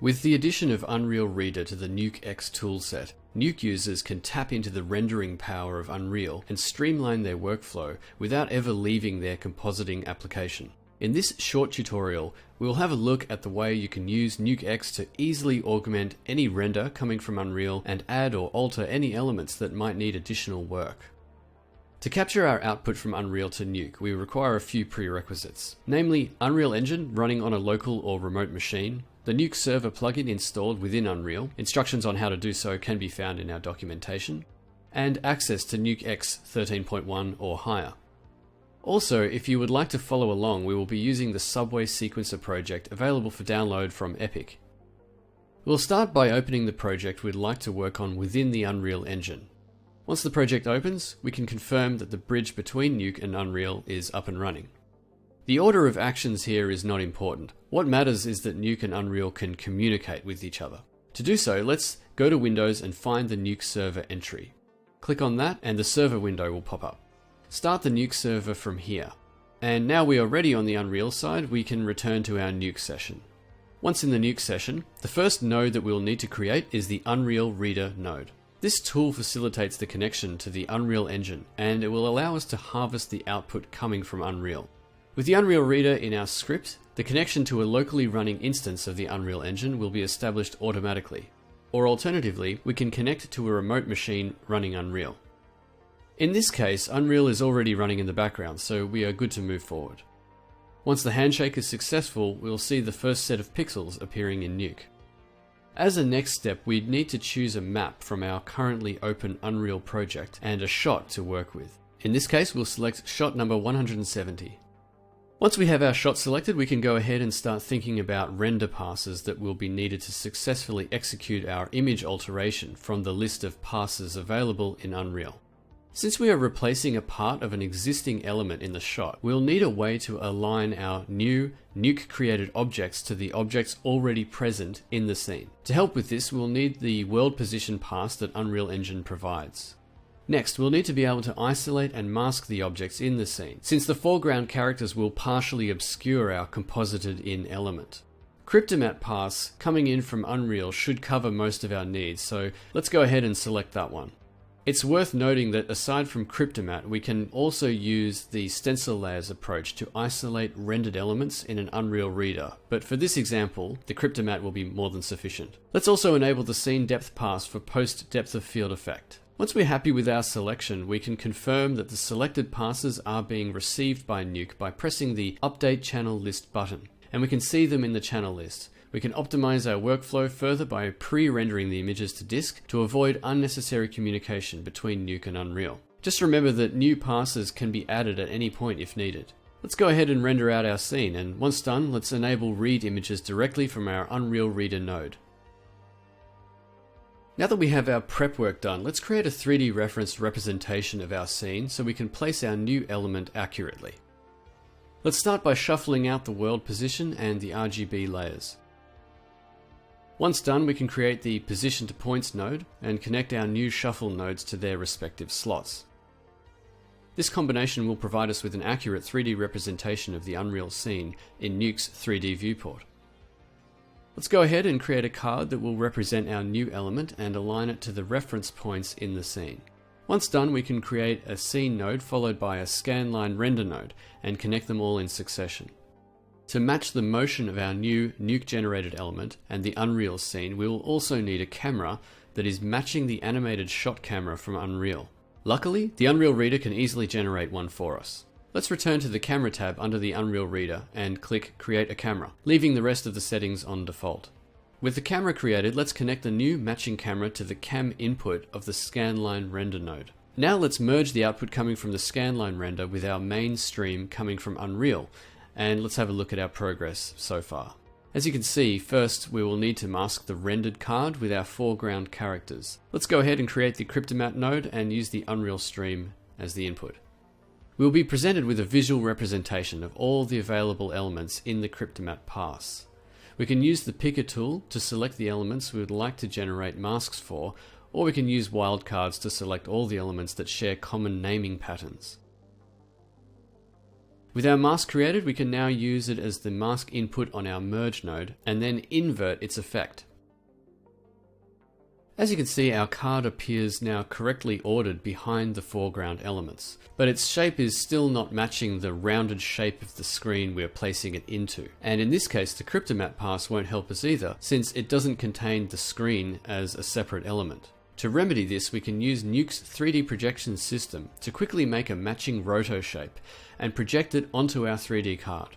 With the addition of UnrealReader to the NukeX toolset, Nuke users can tap into the rendering power of Unreal and streamline their workflow without ever leaving their compositing application. In this short tutorial, we will have a look at the way you can use NukeX to easily augment any render coming from Unreal and add or alter any elements that might need additional work. To capture our output from Unreal to Nuke, we require a few prerequisites, namely Unreal Engine running on a local or remote machine, the Nuke server plugin installed within Unreal, instructions on how to do so can be found in our documentation, and access to NukeX 13.1 or higher. Also, if you would like to follow along, we will be using the Subway Sequencer project available for download from Epic. We'll start by opening the project we'd like to work on within the Unreal Engine. Once the project opens, we can confirm that the bridge between Nuke and Unreal is up and running. The order of actions here is not important. What matters is that Nuke and Unreal can communicate with each other. To do so, let's go to Windows and find the Nuke server entry. Click on that and the server window will pop up. Start the Nuke server from here. And now we are ready on the Unreal side, we can return to our Nuke session. Once in the Nuke session, the first node that we'll need to create is the UnrealReader node. This tool facilitates the connection to the Unreal Engine, and it will allow us to harvest the output coming from Unreal. With the UnrealReader in our script, the connection to a locally running instance of the Unreal Engine will be established automatically. Or alternatively, we can connect to a remote machine running Unreal. In this case, Unreal is already running in the background, so we are good to move forward. Once the handshake is successful, we'll see the first set of pixels appearing in Nuke. As a next step, we'd need to choose a map from our currently open Unreal project and a shot to work with. In this case, we'll select shot number 170. Once we have our shot selected, we can go ahead and start thinking about render passes that will be needed to successfully execute our image alteration from the list of passes available in Unreal. Since we are replacing a part of an existing element in the shot, we'll need a way to align our new Nuke-created objects to the objects already present in the scene. To help with this, we'll need the world position pass that Unreal Engine provides. Next, we'll need to be able to isolate and mask the objects in the scene, since the foreground characters will partially obscure our composited-in element. Cryptomatte pass coming in from Unreal should cover most of our needs, so let's go ahead and select that one. It's worth noting that aside from Cryptomatte, we can also use the stencil layers approach to isolate rendered elements in an UnrealReader, but for this example, the Cryptomatte will be more than sufficient. Let's also enable the scene depth pass for post depth of field effect. Once we're happy with our selection, we can confirm that the selected passes are being received by Nuke by pressing the Update Channel List button, and we can see them in the channel list. We can optimize our workflow further by pre-rendering the images to disk to avoid unnecessary communication between Nuke and Unreal. Just remember that new passes can be added at any point if needed. Let's go ahead and render out our scene, and once done, let's enable read images directly from our UnrealReader node. Now that we have our prep work done, let's create a 3D reference representation of our scene so we can place our new element accurately. Let's start by shuffling out the world position and the RGB layers. Once done, we can create the Position to Points node and connect our new shuffle nodes to their respective slots. This combination will provide us with an accurate 3D representation of the Unreal scene in Nuke's 3D viewport. Let's go ahead and create a card that will represent our new element and align it to the reference points in the scene. Once done, we can create a scene node followed by a scanline render node and connect them all in succession. To match the motion of our new Nuke-generated element and the Unreal scene, we will also need a camera that is matching the animated shot camera from Unreal. Luckily, the UnrealReader can easily generate one for us. Let's return to the Camera tab under the UnrealReader and click Create a Camera, leaving the rest of the settings on default. With the camera created, let's connect the new matching camera to the cam input of the scanline render node. Now let's merge the output coming from the scanline render with our main stream coming from Unreal, and let's have a look at our progress so far. As you can see, first we will need to mask the rendered card with our foreground characters. Let's go ahead and create the Cryptomatte node and use the Unreal stream as the input. We'll be presented with a visual representation of all the available elements in the Cryptomatte pass. We can use the Picker tool to select the elements we would like to generate masks for, or we can use wildcards to select all the elements that share common naming patterns. With our mask created, we can now use it as the mask input on our merge node and then invert its effect. As you can see, our card appears now correctly ordered behind the foreground elements, but its shape is still not matching the rounded shape of the screen we're placing it into. And in this case, the Cryptomatte pass won't help us either, since it doesn't contain the screen as a separate element. To remedy this, we can use Nuke's 3D projection system to quickly make a matching roto shape and project it onto our 3D card.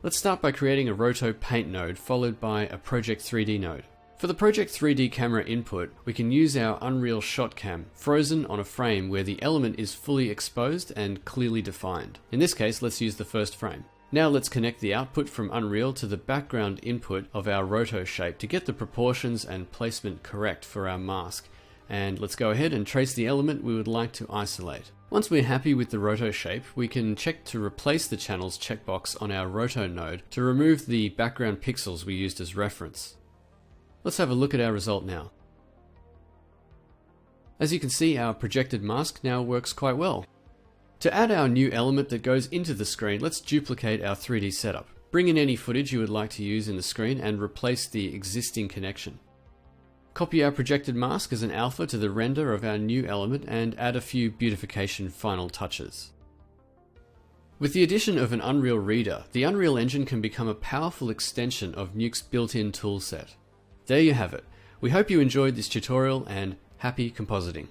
Let's start by creating a roto paint node followed by a project 3D node. For the project 3D camera input, we can use our Unreal shot cam frozen on a frame where the element is fully exposed and clearly defined. In this case, let's use the first frame. Now let's connect the output from Unreal to the background input of our roto shape to get the proportions and placement correct for our mask. And let's go ahead and trace the element we would like to isolate. Once we're happy with the roto shape, we can check to replace the channels checkbox on our roto node to remove the background pixels we used as reference. Let's have a look at our result now. As you can see, our projected mask now works quite well. To add our new element that goes into the screen, let's duplicate our 3D setup. Bring in any footage you would like to use in the screen and replace the existing connection. Copy our projected mask as an alpha to the render of our new element and add a few beautification final touches. With the addition of an UnrealReader, the Unreal Engine can become a powerful extension of Nuke's built-in toolset. There you have it. We hope you enjoyed this tutorial and happy compositing.